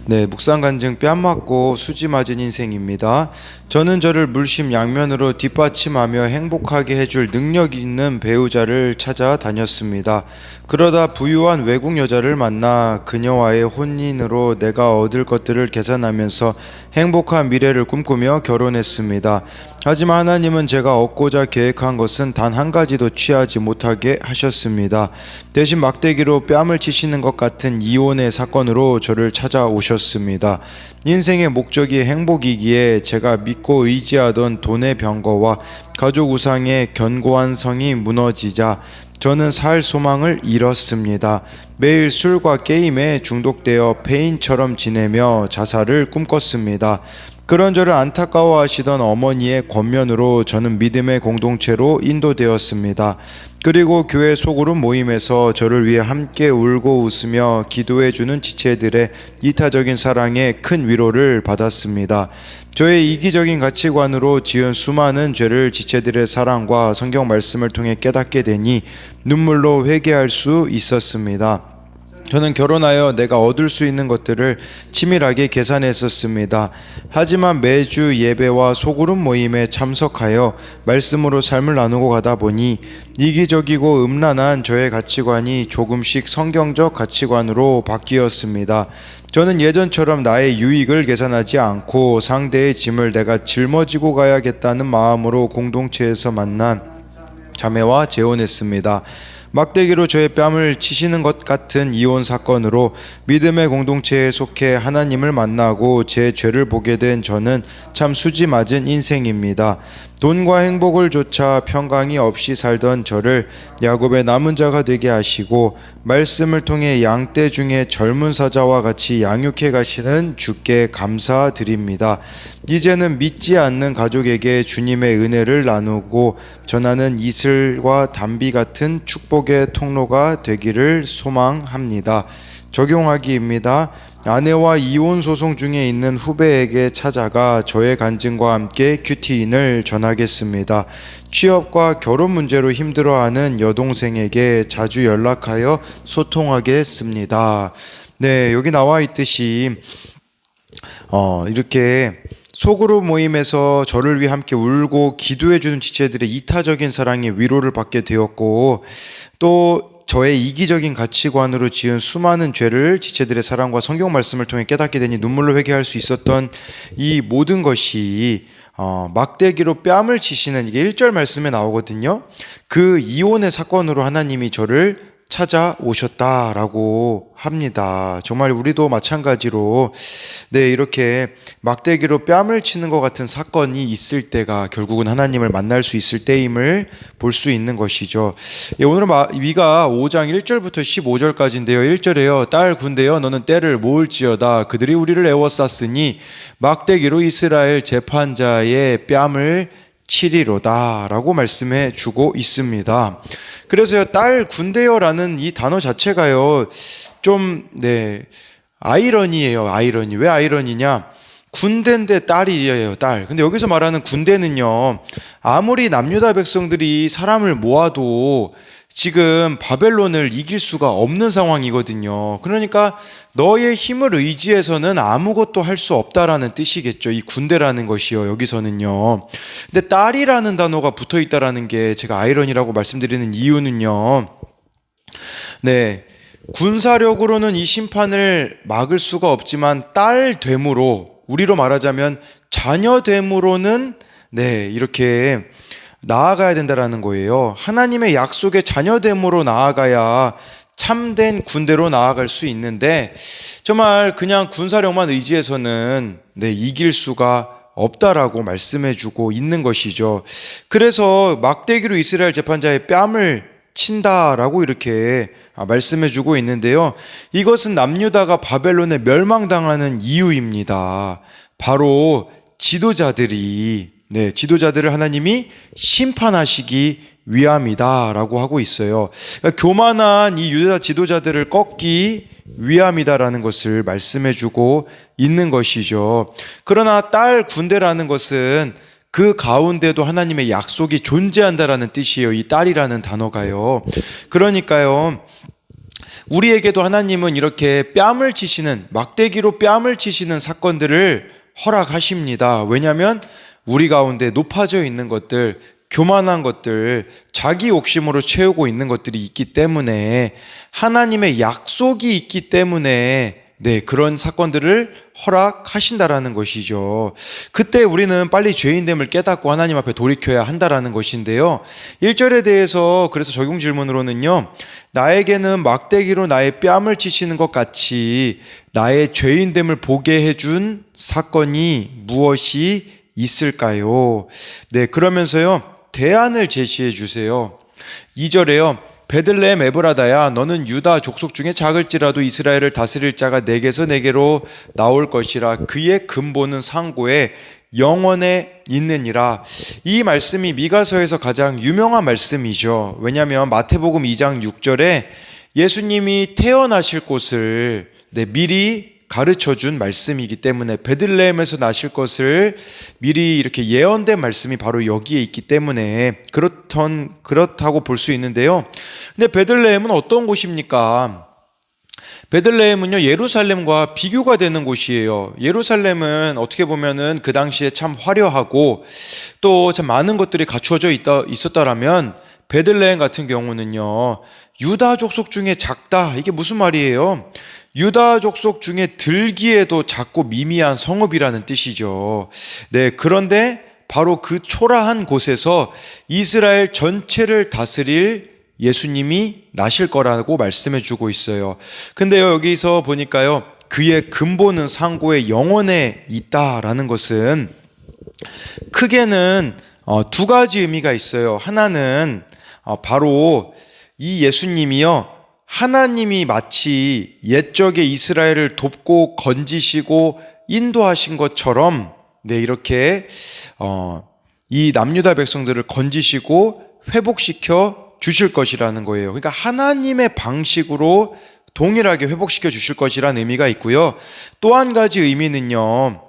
네, 묵상 간증 뺨 맞고 수지 맞은 인생입니다. 저는 저를 물심 양면으로 뒷받침하며 행복하게 해줄 능력 있는 배우자를 찾아 다녔습니다. 그러다 부유한 외국 여자를 만나 그녀와의 혼인으로 내가 얻을 것들을 계산하면서 행복한 미래를 꿈꾸며 결혼했습니다. 하지만 하나님은 제가 얻고자 계획한 것은 단 한 가지도 취하지 못하게 하셨습니다. 대신 막대기로 뺨을 치시는 것 같은 이혼의 사건으로 저를 찾아오셨습니다. 인생의 목적이 행복이기에 제가 믿고 의지하던 돈의 병거와 가족 우상의 견고한 성이 무너지자 저는 살 소망을 잃었습니다. 매일 술과 게임에 중독되어 폐인처럼 지내며 자살을 꿈꿨습니다. 그런 저를 안타까워하시던 어머니의 권면으로 저는 믿음의 공동체로 인도되었습니다. 그리고 교회 소그룹 모임에서 저를 위해 함께 울고 웃으며 기도해주는 지체들의 이타적인 사랑에 큰 위로를 받았습니다. 저의 이기적인 가치관으로 지은 수많은 죄를 지체들의 사랑과 성경 말씀을 통해 깨닫게 되니 눈물로 회개할 수 있었습니다. 저는 결혼하여 내가 얻을 수 있는 것들을 치밀하게 계산했었습니다. 하지만 매주 예배와 소그룹 모임에 참석하여 말씀으로 삶을 나누고 가다 보니 이기적이고 음란한 저의 가치관이 조금씩 성경적 가치관으로 바뀌었습니다. 저는 예전처럼 나의 유익을 계산하지 않고 상대의 짐을 내가 짊어지고 가야겠다는 마음으로 공동체에서 만난 자매와 재혼했습니다. 막대기로 저의 뺨을 치시는 것 같은 이혼 사건으로 믿음의 공동체에 속해 하나님을 만나고 제 죄를 보게 된 저는 참 수지 맞은 인생입니다. 돈과 행복을 좇아 평강이 없이 살던 저를 야곱의 남은 자가 되게 하시고 말씀을 통해 양떼 중에 젊은 사자와 같이 양육해 가시는 주께 감사드립니다. 이제는 믿지 않는 가족에게 주님의 은혜를 나누고 전하는 이슬과 담비 같은 축복의 통로가 되기를 소망합니다. 적용하기입니다. 아내와 이혼 소송 중에 있는 후배에게 찾아가 저의 간증과 함께 큐티인을 전하겠습니다. 취업과 결혼 문제로 힘들어하는 여동생에게 자주 연락하여 소통하겠습니다. 네, 여기 나와 있듯이 이렇게 소그룹 모임에서 저를 위해 함께 울고 기도해주는 지체들의 이타적인 사랑에 위로를 받게 되었고, 또 저의 이기적인 가치관으로 지은 수많은 죄를 지체들의 사랑과 성경 말씀을 통해 깨닫게 되니 눈물로 회개할 수 있었던 이 모든 것이 막대기로 뺨을 치시는 이게 1절 말씀에 나오거든요. 그 이혼의 사건으로 하나님이 저를 찾아오셨다라고 합니다. 정말 우리도 마찬가지로 이렇게 막대기로 뺨을 치는 것 같은 사건이 있을 때가 결국은 하나님을 만날 수 있을 때임을 볼 수 있는 것이죠. 오늘은 위가 5장 1절부터 15절까지인데요. 1절에요. 딸 군대여 너는 때를 모을지어다. 그들이 우리를 애워쌌으니 막대기로 이스라엘 재판자의 뺨을 치리로다 라고 말씀해 주고 있습니다. 그래서요, 딸 군대여라는 이 단어 자체가요, 좀, 아이러니예요, 아이러니. 왜 아이러니냐? 군대인데 딸이에요, 딸. 근데 여기서 말하는 군대는요, 아무리 남유다 백성들이 사람을 모아도 지금 바벨론을 이길 수가 없는 상황이거든요. 그러니까 너의 힘을 의지해서는 아무것도 할 수 없다라는 뜻이겠죠. 이 군대라는 것이요, 여기서는요. 근데 딸이라는 단어가 붙어 있다라는 게 제가 아이러니라고 말씀드리는 이유는요. 군사력으로는 이 심판을 막을 수가 없지만 딸됨으로, 우리로 말하자면 자녀됨으로는 이렇게 나아가야 된다라는 거예요. 하나님의 약속의 자녀됨으로 나아가야 참된 군대로 나아갈 수 있는데 정말 그냥 군사력만 의지해서는 이길 수가 없다라고 말씀해주고 있는 것이죠. 그래서 막대기로 이스라엘 재판자의 뺨을 친다라고 이렇게 말씀해주고 있는데요. 이것은 남유다가 바벨론에 멸망당하는 이유입니다. 바로 지도자들을 하나님이 심판하시기 위함이다라고 하고 있어요. 그러니까 교만한 이 유다 지도자들을 꺾기 위함이다라는 것을 말씀해주고 있는 것이죠. 그러나 딸 군대라는 것은 그 가운데도 하나님의 약속이 존재한다라는 뜻이에요. 이 딸이라는 단어가요. 그러니까요, 우리에게도 하나님은 이렇게 뺨을 치시는, 막대기로 뺨을 치시는 사건들을 허락하십니다. 왜냐하면 우리 가운데 높아져 있는 것들, 교만한 것들, 자기 욕심으로 채우고 있는 것들이 있기 때문에, 하나님의 약속이 있기 때문에 그런 사건들을 허락하신다라는 것이죠. 그때 우리는 빨리 죄인됨을 깨닫고 하나님 앞에 돌이켜야 한다라는 것인데요. 1절에 대해서 그래서 적용 질문으로는요, 나에게는 막대기로 나의 뺨을 치시는 것 같이 나의 죄인됨을 보게 해준 사건이 무엇이 있을까요? 그러면서요, 대안을 제시해 주세요. 2절에요. 베들레헴 에브라다야, 너는 유다 족속 중에 작을지라도 이스라엘을 다스릴 자가 내게서 내게로 나올 것이라. 그의 근본은 상고에 영원에 있느니라. 이 말씀이 미가서에서 가장 유명한 말씀이죠. 왜냐하면 마태복음 2장 6절에 예수님이 태어나실 곳을 미리 가르쳐준 말씀이기 때문에, 베들레헴에서 나실 것을 미리 이렇게 예언된 말씀이 바로 여기에 있기 때문에 그렇다고 볼 수 있는데요. 근데 베들레헴은 어떤 곳입니까? 베들레헴은요, 예루살렘과 비교가 되는 곳이에요. 예루살렘은 어떻게 보면은 그 당시에 참 화려하고 또 참 많은 것들이 갖추어져 있었다라면, 베들레헴 같은 경우는요, 유다 족속 중에 작다. 이게 무슨 말이에요? 유다 족속 중에 들기에도 작고 미미한 성읍이라는 뜻이죠. 그런데 바로 그 초라한 곳에서 이스라엘 전체를 다스릴 예수님이 나실 거라고 말씀해 주고 있어요. 근데요, 여기서 보니까요, 그의 근본은 상고의 영원에 있다라는 것은 크게는 두 가지 의미가 있어요. 하나는 바로 이 예수님이요, 하나님이 마치 옛적에 이스라엘을 돕고 건지시고 인도하신 것처럼 이렇게 이 남유다 백성들을 건지시고 회복시켜 주실 것이라는 거예요. 그러니까 하나님의 방식으로 동일하게 회복시켜 주실 것이라는 의미가 있고요. 또 한 가지 의미는요,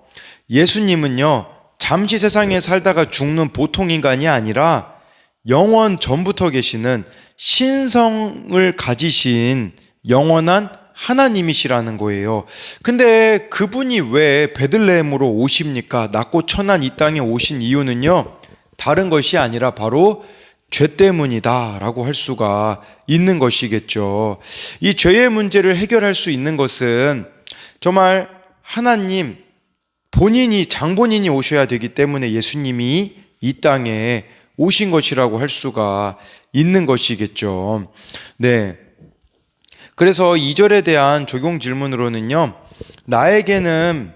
예수님은요, 잠시 세상에 살다가 죽는 보통 인간이 아니라 영원 전부터 계시는 신성을 가지신 영원한 하나님이시라는 거예요. 근데 그분이 왜 베들레헴으로 오십니까? 낮고 천한 이 땅에 오신 이유는요, 다른 것이 아니라 바로 죄 때문이다 라고 할 수가 있는 것이겠죠. 이 죄의 문제를 해결할 수 있는 것은 정말 하나님 본인이, 장본인이 오셔야 되기 때문에 예수님이 이 땅에 오신 것이라고 할 수가 있는 것이겠죠. 그래서 2절에 대한 적용 질문으로는요, 나에게는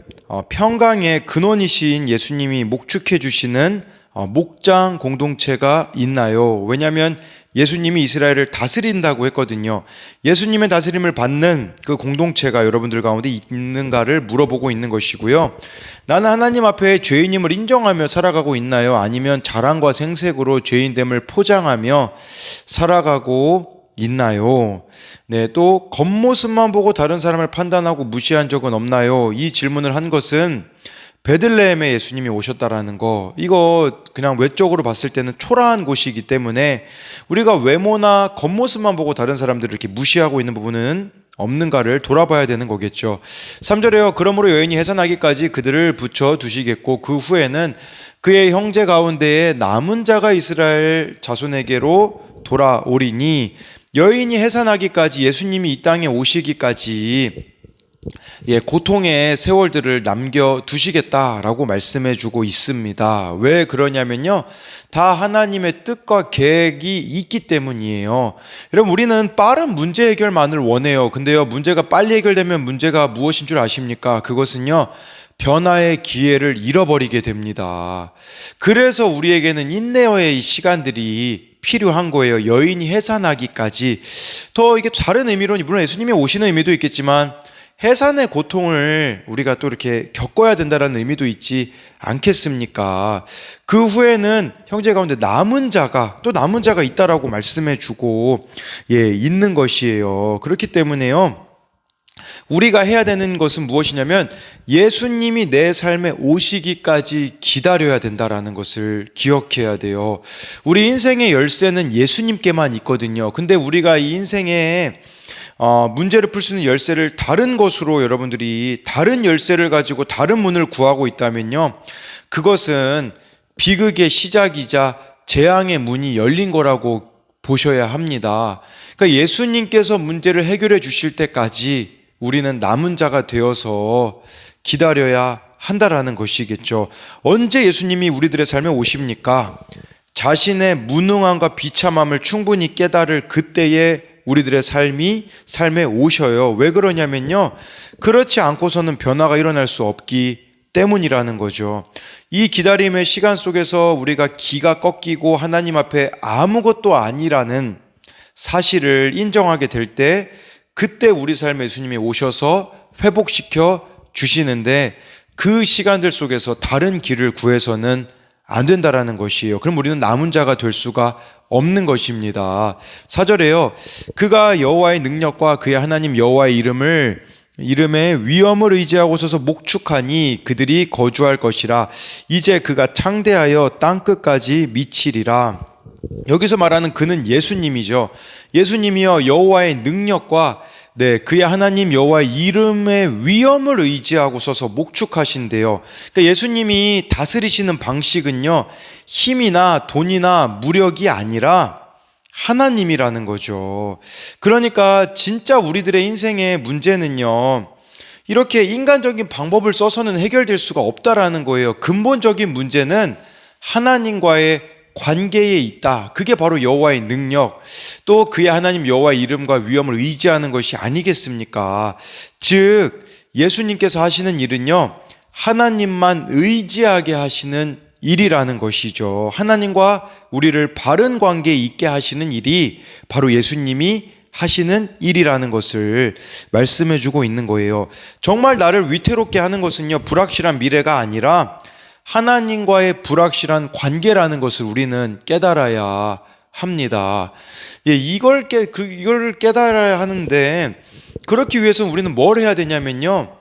평강의 근원이신 예수님이 목축해 주시는 목장 공동체가 있나요? 왜냐하면 예수님이 이스라엘을 다스린다고 했거든요. 예수님의 다스림을 받는 그 공동체가 여러분들 가운데 있는가를 물어보고 있는 것이고요. 나는 하나님 앞에 죄인임을 인정하며 살아가고 있나요? 아니면 자랑과 생색으로 죄인됨을 포장하며 살아가고 있나요? 또 겉모습만 보고 다른 사람을 판단하고 무시한 적은 없나요? 이 질문을 한 것은 베들레헴에 예수님이 오셨다라는 거, 이거 그냥 외적으로 봤을 때는 초라한 곳이기 때문에 우리가 외모나 겉모습만 보고 다른 사람들을 이렇게 무시하고 있는 부분은 없는가를 돌아봐야 되는 거겠죠. 3절에요. 그러므로 여인이 해산하기까지 그들을 붙여 두시겠고 그 후에는 그의 형제 가운데에 남은 자가 이스라엘 자손에게로 돌아오리니, 여인이 해산하기까지, 예수님이 이 땅에 오시기까지 고통의 세월들을 남겨두시겠다라고 말씀해 주고 있습니다. 왜 그러냐면요, 다 하나님의 뜻과 계획이 있기 때문이에요. 여러분, 우리는 빠른 문제 해결만을 원해요. 근데요, 문제가 빨리 해결되면 문제가 무엇인 줄 아십니까? 그것은요, 변화의 기회를 잃어버리게 됩니다. 그래서 우리에게는 인내의 시간들이 필요한 거예요. 여인이 해산하기까지. 더 이게 다른 의미로는 물론 예수님이 오시는 의미도 있겠지만 해산의 고통을 우리가 또 이렇게 겪어야 된다는 의미도 있지 않겠습니까? 그 후에는 형제 가운데 남은 자가 있다라고 말씀해 주고 있는 것이에요. 그렇기 때문에요, 우리가 해야 되는 것은 무엇이냐면 예수님이 내 삶에 오시기까지 기다려야 된다라는 것을 기억해야 돼요. 우리 인생의 열쇠는 예수님께만 있거든요. 근데 우리가 이 인생에 문제를 풀 수 있는 열쇠를 다른 것으로 여러분들이 다른 열쇠를 가지고 다른 문을 구하고 있다면요, 그것은 비극의 시작이자 재앙의 문이 열린 거라고 보셔야 합니다. 그러니까 예수님께서 문제를 해결해 주실 때까지 우리는 남은 자가 되어서 기다려야 한다라는 것이겠죠. 언제 예수님이 우리들의 삶에 오십니까? 자신의 무능함과 비참함을 충분히 깨달을 그때에 우리들의 삶에 오셔요. 왜 그러냐면요, 그렇지 않고서는 변화가 일어날 수 없기 때문이라는 거죠. 이 기다림의 시간 속에서 우리가 기가 꺾이고 하나님 앞에 아무것도 아니라는 사실을 인정하게 될 때, 그때 우리 삶에 예수님이 오셔서 회복시켜 주시는데, 그 시간들 속에서 다른 길을 구해서는 안 된다라는 것이에요. 그럼 우리는 남은 자가 될 수가 없는 것입니다. 4절에요. 그가 여호와의 능력과 그의 하나님 여호와의 이름의 위엄을 의지하고 서서 목축하니 그들이 거주할 것이라. 이제 그가 창대하여 땅끝까지 미치리라. 여기서 말하는 그는 예수님이죠. 예수님이요, 여호와의 능력과 그의 하나님 여호와의 이름의 위엄을 의지하고 서서 목축하신대요. 그러니까 예수님이 다스리시는 방식은요, 힘이나 돈이나 무력이 아니라 하나님이라는 거죠. 그러니까 진짜 우리들의 인생의 문제는요, 이렇게 인간적인 방법을 써서는 해결될 수가 없다라는 거예요. 근본적인 문제는 하나님과의 관계에 있다. 그게 바로 여호와의 능력, 또 그의 하나님 여호와의 이름과 위엄을 의지하는 것이 아니겠습니까? 즉 예수님께서 하시는 일은요, 하나님만 의지하게 하시는 일이라는 것이죠. 하나님과 우리를 바른 관계에 있게 하시는 일이 바로 예수님이 하시는 일이라는 것을 말씀해 주고 있는 거예요. 정말 나를 위태롭게 하는 것은요, 불확실한 미래가 아니라 하나님과의 불확실한 관계라는 것을 우리는 깨달아야 합니다. 이걸 깨달아야 하는데, 그렇기 위해서는 우리는 뭘 해야 되냐면요,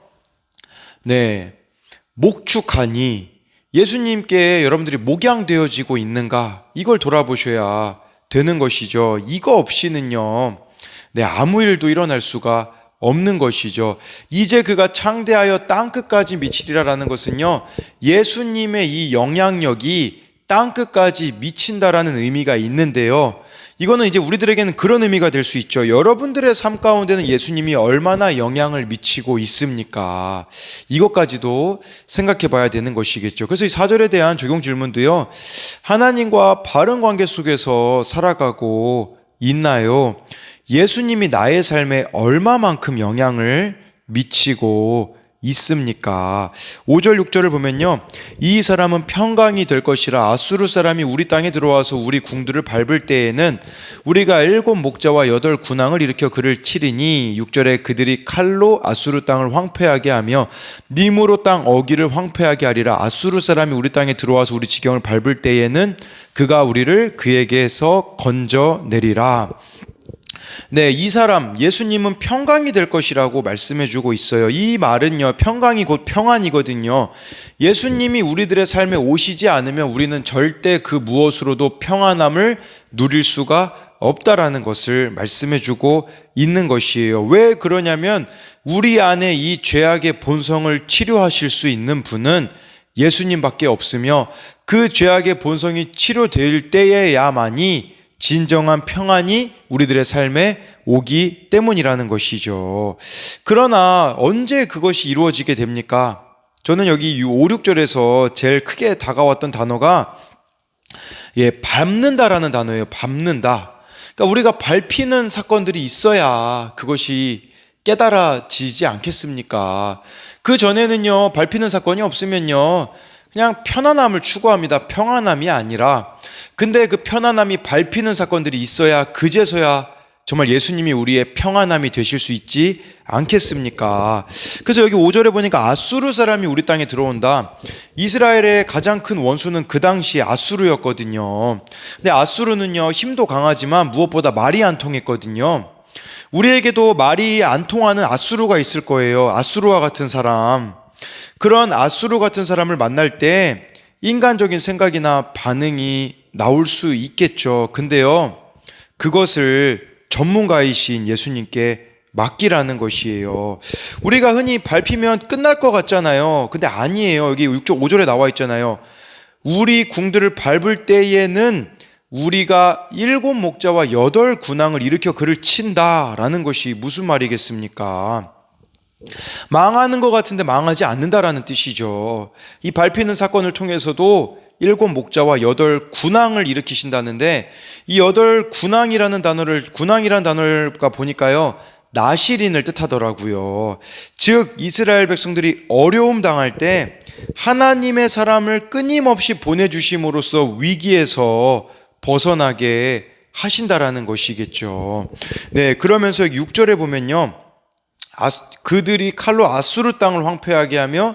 목축하니, 예수님께 여러분들이 목양되어지고 있는가, 이걸 돌아보셔야 되는 것이죠. 이거 없이는요, 아무 일도 일어날 수가 없는 것이죠. 이제 그가 창대하여 땅끝까지 미치리라라는 것은요, 예수님의 이 영향력이 땅끝까지 미친다라는 의미가 있는데요, 이거는 이제 우리들에게는 그런 의미가 될 수 있죠. 여러분들의 삶 가운데는 예수님이 얼마나 영향을 미치고 있습니까? 이것까지도 생각해 봐야 되는 것이겠죠. 그래서 이 4절에 대한 적용 질문도요, 하나님과 바른 관계 속에서 살아가고 있나요? 예수님이 나의 삶에 얼마만큼 영향을 미치고 있습니까? 5절 6절을 보면요, 이 사람은 평강이 될 것이라. 아수르 사람이 우리 땅에 들어와서 우리 궁들을 밟을 때에는 우리가 7 목자와 8 군왕을 일으켜 그를 치리니. 6절에 그들이 칼로 아수르 땅을 황폐하게 하며 님으로 땅 어기를 황폐하게 하리라. 아수르 사람이 우리 땅에 들어와서 우리 지경을 밟을 때에는 그가 우리를 그에게서 건져내리라. 이 사람 예수님은 평강이 될 것이라고 말씀해 주고 있어요. 이 말은요, 평강이 곧 평안이거든요. 예수님이 우리들의 삶에 오시지 않으면 우리는 절대 그 무엇으로도 평안함을 누릴 수가 없다라는 것을 말씀해 주고 있는 것이에요. 왜 그러냐면 우리 안에 이 죄악의 본성을 치료하실 수 있는 분은 예수님밖에 없으며, 그 죄악의 본성이 치료될 때에야만이 진정한 평안이 우리들의 삶에 오기 때문이라는 것이죠. 그러나 언제 그것이 이루어지게 됩니까? 저는 여기 5, 6절에서 제일 크게 다가왔던 단어가 밟는다라는 단어예요. 밟는다. 그러니까 우리가 밟히는 사건들이 있어야 그것이 깨달아지지 않겠습니까? 그 전에는요, 밟히는 사건이 없으면요, 그냥 편안함을 추구합니다. 평안함이 아니라. 근데 그 편안함이 밟히는 사건들이 있어야 그제서야 정말 예수님이 우리의 평안함이 되실 수 있지 않겠습니까? 그래서 여기 5절에 보니까 아수르 사람이 우리 땅에 들어온다. 이스라엘의 가장 큰 원수는 그 당시 아수르였거든요. 근데 아수르는요, 힘도 강하지만 무엇보다 말이 안 통했거든요. 우리에게도 말이 안 통하는 아수르가 있을 거예요. 아수르와 같은 사람. 그런 아수르 같은 사람을 만날 때 인간적인 생각이나 반응이 나올 수 있겠죠. 근데요, 그것을 전문가이신 예수님께 맡기라는 것이에요. 우리가 흔히 밟히면 끝날 것 같잖아요. 근데 아니에요. 여기 6절 5절에 나와 있잖아요. 우리 궁들을 밟을 때에는 우리가 7 목자와 8 군왕을 일으켜 그를 친다라는 것이 무슨 말이겠습니까? 망하는 것 같은데 망하지 않는다라는 뜻이죠. 이 밟히는 사건을 통해서도 7 목자와 8 군왕을 일으키신다는데, 이 8 군왕이라는 단어가 보니까요, 나실인을 뜻하더라고요. 즉 이스라엘 백성들이 어려움 당할 때 하나님의 사람을 끊임없이 보내주심으로써 위기에서 벗어나게 하신다라는 것이겠죠. 네, 그러면서 6절에 보면요, 그들이 칼로 아수르 땅을 황폐하게 하며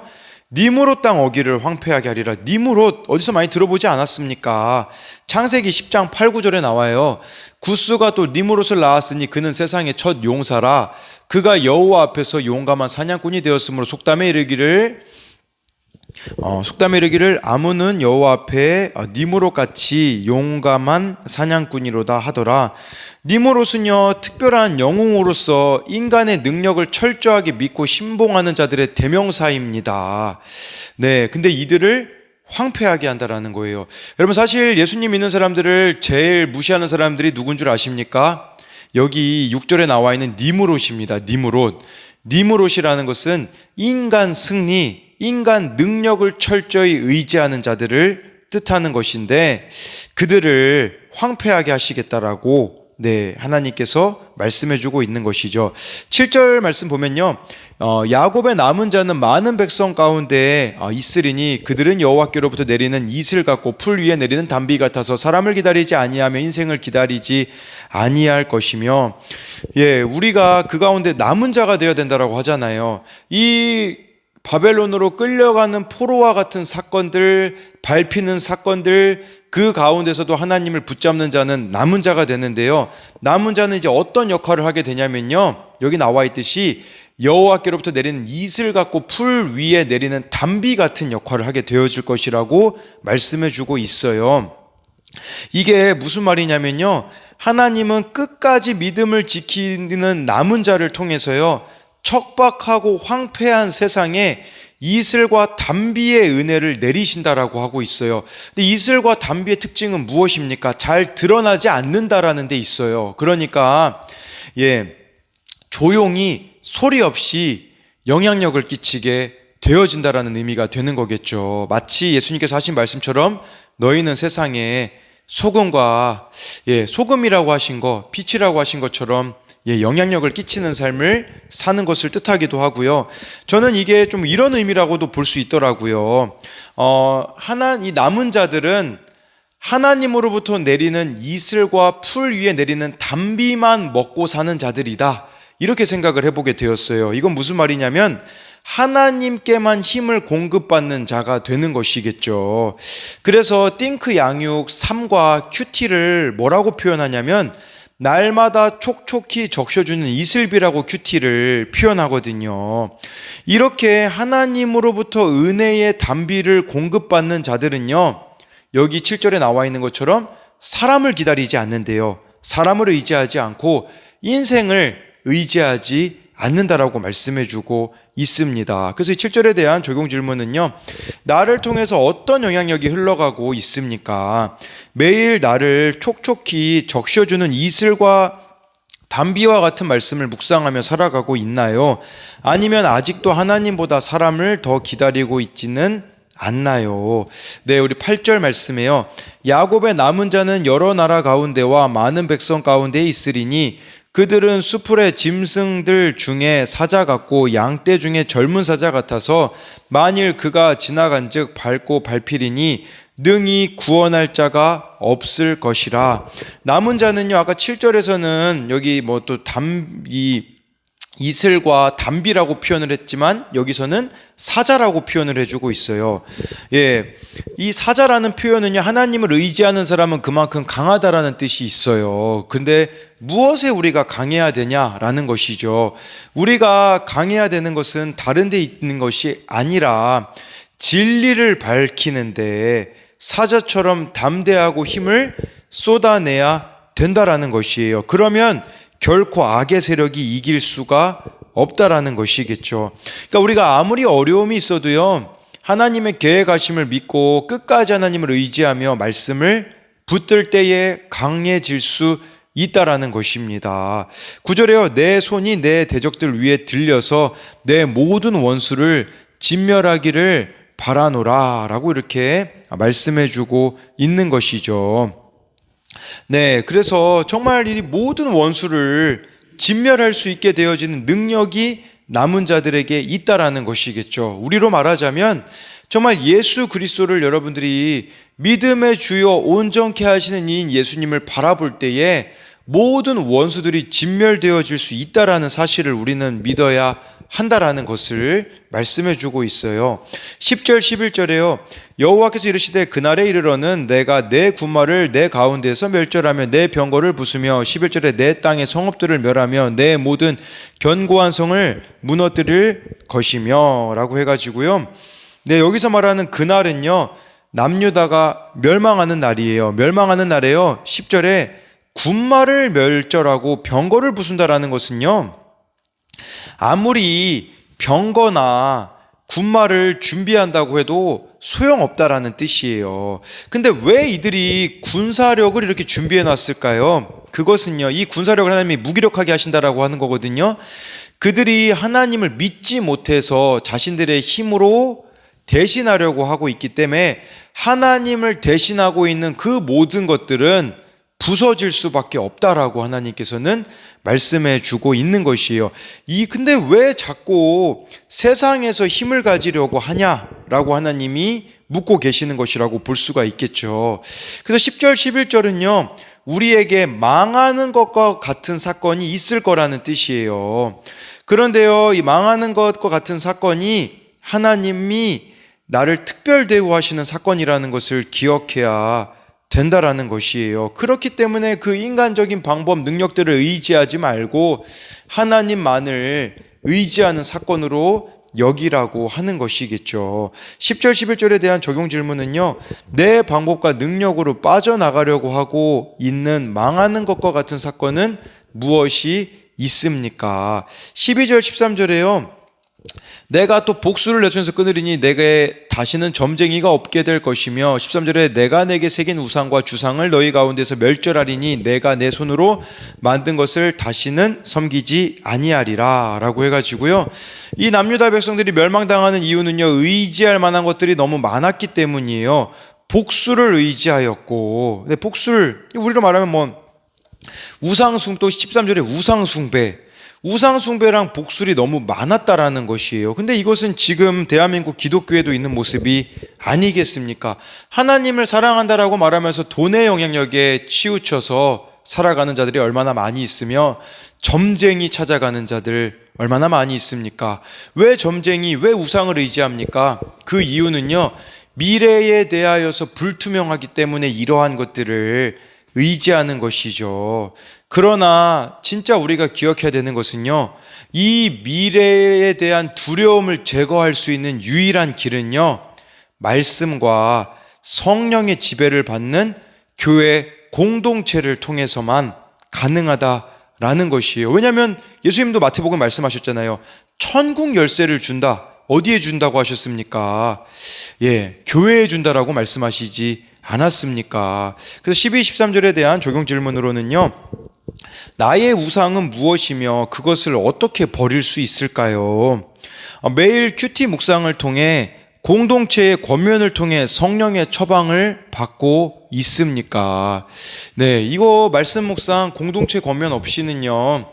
니므롯 땅 어기를 황폐하게 하리라. 니므롯 어디서 많이 들어보지 않았습니까? 창세기 10장 8, 9절에 나와요. 구스가 또 니므롯을 낳았으니 그는 세상의 첫 용사라. 그가 여호와 앞에서 용감한 사냥꾼이 되었으므로 속담에 이르기를 아무는 여호와 앞에 니므롯같이 용감한 사냥꾼이로다 하더라. 니므롯은요, 특별한 영웅으로서 인간의 능력을 철저하게 믿고 신봉하는 자들의 대명사입니다. 네, 근데 이들을 황폐하게 한다라는 거예요. 여러분, 사실 예수님 믿는 사람들을 제일 무시하는 사람들이 누군 줄 아십니까? 여기 6절에 나와 있는 니므롯입니다. 니므롯이라는 것은 인간 승리, 인간 능력을 철저히 의지하는 자들을 뜻하는 것인데, 그들을 황폐하게 하시겠다라고 하나님께서 말씀해주고 있는 것이죠. 7절 말씀 보면요, 야곱의 남은 자는 많은 백성 가운데 있으리니 그들은 여호와께로부터 내리는 이슬 같고 풀 위에 내리는 담비 같아서 사람을 기다리지 아니하며 인생을 기다리지 아니할 것이며, 우리가 그 가운데 남은 자가 되어야 된다라고 하잖아요. 이 바벨론으로 끌려가는 포로와 같은 사건들, 밟히는 사건들, 그 가운데서도 하나님을 붙잡는 자는 남은 자가 되는데요, 남은 자는 이제 어떤 역할을 하게 되냐면요, 여기 나와 있듯이 여호와께로부터 내리는 이슬 같고 풀 위에 내리는 담비 같은 역할을 하게 되어질 것이라고 말씀해 주고 있어요. 이게 무슨 말이냐면요, 하나님은 끝까지 믿음을 지키는 남은 자를 통해서요, 척박하고 황폐한 세상에 이슬과 담비의 은혜를 내리신다라고 하고 있어요. 근데 이슬과 담비의 특징은 무엇입니까? 잘 드러나지 않는다라는 데 있어요. 그러니까 조용히 소리 없이 영향력을 끼치게 되어진다라는 의미가 되는 거겠죠. 마치 예수님께서 하신 말씀처럼 너희는 세상에 소금과 소금이라고 하신 거, 빛이라고 하신 것처럼 영향력을 끼치는 삶을 사는 것을 뜻하기도 하고요. 저는 이게 좀 이런 의미라고도 볼 수 있더라고요. 이 남은 자들은 하나님으로부터 내리는 이슬과 풀 위에 내리는 담비만 먹고 사는 자들이다, 이렇게 생각을 해보게 되었어요. 이건 무슨 말이냐면 하나님께만 힘을 공급받는 자가 되는 것이겠죠. 그래서 띵크 양육 3과 큐티를 뭐라고 표현하냐면 날마다 촉촉히 적셔주는 이슬비라고 큐티를 표현하거든요. 이렇게 하나님으로부터 은혜의 담비를 공급받는 자들은요, 여기 7절에 나와 있는 것처럼 사람을 기다리지 않는데요, 사람을 의지하지 않고 인생을 의지하지 않는다라고 말씀해주고 있습니다. 그래서 이 7절에 대한 적용 질문은요, 나를 통해서 어떤 영향력이 흘러가고 있습니까? 매일 나를 촉촉히 적셔주는 이슬과 담비와 같은 말씀을 묵상하며 살아가고 있나요? 아니면 아직도 하나님보다 사람을 더 기다리고 있지는 않나요? 우리 8절 말씀에요. 야곱의 남은 자는 여러 나라 가운데와 많은 백성 가운데 있으리니 그들은 수풀의 짐승들 중에 사자 같고 양떼 중에 젊은 사자 같아서 만일 그가 지나간즉 밟고 밟히리니 능히 구원할 자가 없을 것이라. 남은 자는요, 아까 7절에서는 여기 이슬과 담비라고 표현을 했지만 여기서는 사자라고 표현을 해주고 있어요. 이 사자라는 표현은요, 하나님을 의지하는 사람은 그만큼 강하다라는 뜻이 있어요. 근데 무엇에 우리가 강해야 되냐라는 것이죠. 우리가 강해야 되는 것은 다른 데 있는 것이 아니라 진리를 밝히는데 사자처럼 담대하고 힘을 쏟아내야 된다라는 것이에요. 그러면 결코 악의 세력이 이길 수가 없다라는 것이겠죠. 그러니까 우리가 아무리 어려움이 있어도요, 하나님의 계획하심을 믿고 끝까지 하나님을 의지하며 말씀을 붙들 때에 강해질 수 있다라는 것입니다. 9절에요. 내 손이 내 대적들 위에 들려서 내 모든 원수를 진멸하기를 바라노라 라고 이렇게 말씀해주고 있는 것이죠. 네, 그래서 정말 이 모든 원수를 진멸할 수 있게 되어지는 능력이 남은 자들에게 있다라는 것이겠죠. 우리로 말하자면 정말 예수 그리스도를 여러분들이 믿음의 주요 온전케 하시는 이인 예수님을 바라볼 때에 모든 원수들이 진멸되어질 수 있다라는 사실을 우리는 믿어야 한다라는 것을 말씀해 주고 있어요. 10절 11절에요. 여호와께서 이르시되 그날에 이르러는 내가 내 군마를 내 가운데서 멸절하며 내 병거를 부수며 11절에 내 땅의 성읍들을 멸하며 내 모든 견고한 성을 무너뜨릴 것이며 라고 해가지고요. 네, 여기서 말하는 그날은요, 남유다가 멸망하는 날이에요. 멸망하는 날에요. 10절에 군마를 멸절하고 병거를 부순다라는 것은요, 아무리 병거나 군마를 준비한다고 해도 소용없다라는 뜻이에요. 근데 왜 이들이 군사력을 이렇게 준비해 놨을까요? 그것은요, 이 군사력을 하나님이 무기력하게 하신다라고 하는 거거든요. 그들이 하나님을 믿지 못해서 자신들의 힘으로 대신하려고 하고 있기 때문에 하나님을 대신하고 있는 그 모든 것들은 부서질 수밖에 없다라고 하나님께서는 말씀해 주고 있는 것이에요. 근데 왜 자꾸 세상에서 힘을 가지려고 하냐라고 하나님이 묻고 계시는 것이라고 볼 수가 있겠죠. 그래서 10절 11절은요, 우리에게 망하는 것과 같은 사건이 있을 거라는 뜻이에요. 그런데요, 이 망하는 것과 같은 사건이 하나님이 나를 특별 대우하시는 사건이라는 것을 기억해야 된다라는 것이에요. 그렇기 때문에 그 인간적인 방법, 능력들을 의지하지 말고 하나님만을 의지하는 사건으로 여기라고 하는 것이겠죠. 10절 11절에 대한 적용 질문은요, 내 방법과 능력으로 빠져나가려고 하고 있는 망하는 것과 같은 사건은 무엇이 있습니까? 12절 13절에요. 내가 또 복수를 내 손에서 끊으리니 내게 다시는 점쟁이가 없게 될 것이며 13절에 내가 내게 새긴 우상과 주상을 너희 가운데서 멸절하리니 내가 내 손으로 만든 것을 다시는 섬기지 아니하리라 라고 해가지고요, 이 남유다 백성들이 멸망당하는 이유는요, 의지할 만한 것들이 너무 많았기 때문이에요. 복수를 의지하였고, 복수를 우리로 말하면 우상숭, 또 13절에 우상숭배랑 복술이 너무 많았다라는 것이에요. 근데 이것은 지금 대한민국 기독교에도 있는 모습이 아니겠습니까? 하나님을 사랑한다라고 말하면서 돈의 영향력에 치우쳐서 살아가는 자들이 얼마나 많이 있으며 점쟁이 찾아가는 자들 얼마나 많이 있습니까? 왜 점쟁이, 왜 우상을 의지합니까? 그 이유는요, 미래에 대하여서 불투명하기 때문에 이러한 것들을 의지하는 것이죠. 그러나 진짜 우리가 기억해야 되는 것은요, 이 미래에 대한 두려움을 제거할 수 있는 유일한 길은요, 말씀과 성령의 지배를 받는 교회 공동체를 통해서만 가능하다라는 것이에요. 왜냐하면 예수님도 마태복음 말씀하셨잖아요. 천국 열쇠를 준다. 어디에 준다고 하셨습니까? 교회에 준다라고 말씀하시지 않았습니까? 그래서 12, 13절에 대한 적용 질문으로는요, 나의 우상은 무엇이며 그것을 어떻게 버릴 수 있을까요? 매일 큐티 묵상을 통해 공동체의 권면을 통해 성령의 처방을 받고 있습니까? 네, 이거 말씀 묵상 공동체 권면 없이는요,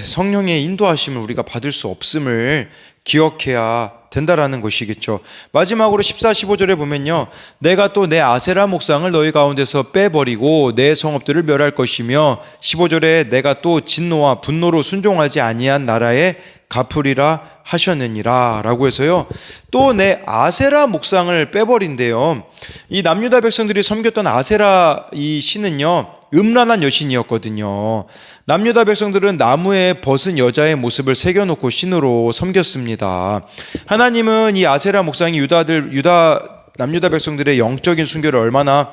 성령의 인도하심을 우리가 받을 수 없음을 기억해야 된다라는 것이겠죠. 마지막으로 14, 15절에 보면요, 내가 또 내 아세라 목상을 너희 가운데서 빼버리고 내 성읍들을 멸할 것이며 15절에 내가 또 진노와 분노로 순종하지 아니한 나라에 갚으리라 하셨느니라 라고 해서요, 또 내 아세라 목상을 빼버린대요. 이 남유다 백성들이 섬겼던 아세라 이 신은요, 음란한 여신이었거든요. 남유다 백성들은 나무에 벗은 여자의 모습을 새겨놓고 신으로 섬겼습니다. 하나님은 이 아세라 목상이 남유다 백성들의 영적인 순결을 얼마나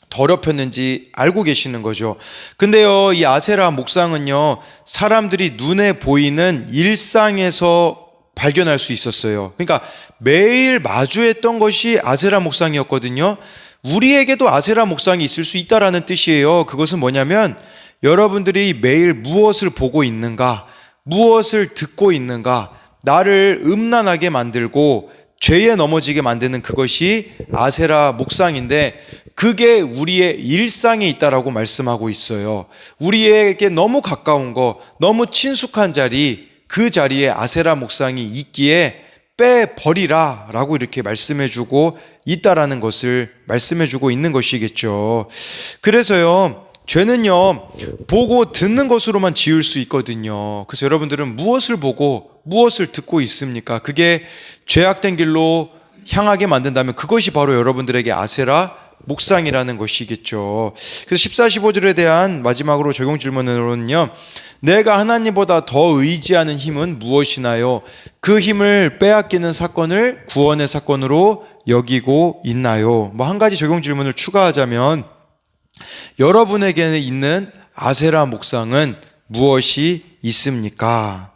더럽혔는지 알고 계시는 거죠. 근데요, 이 아세라 목상은요, 사람들이 눈에 보이는 일상에서 발견할 수 있었어요. 그러니까 매일 마주했던 것이 아세라 목상이었거든요. 우리에게도 아세라 목상이 있을 수 있다라는 뜻이에요. 그것은 뭐냐면 여러분들이 매일 무엇을 보고 있는가, 무엇을 듣고 있는가, 나를 음란하게 만들고 죄에 넘어지게 만드는 그것이 아세라 목상인데, 그게 우리의 일상에 있다라고 말씀하고 있어요. 우리에게 너무 가까운 거, 너무 친숙한 자리, 그 자리에 아세라 목상이 있기에 빼버리라 라고 이렇게 말씀해주고 있다라는 것을 말씀해주고 있는 것이겠죠. 그래서요, 죄는요, 보고 듣는 것으로만 지을 수 있거든요. 그래서 여러분들은 무엇을 보고 무엇을 듣고 있습니까? 그게 죄악된 길로 향하게 만든다면 그것이 바로 여러분들에게 아세라 목상이라는 것이겠죠. 그래서 14, 15절에 대한 마지막으로 적용 질문으로는요, 내가 하나님보다 더 의지하는 힘은 무엇이나요? 그 힘을 빼앗기는 사건을 구원의 사건으로 여기고 있나요? 뭐 한 가지 적용 질문을 추가하자면, 여러분에게 있는 아세라 목상은 무엇이 있습니까?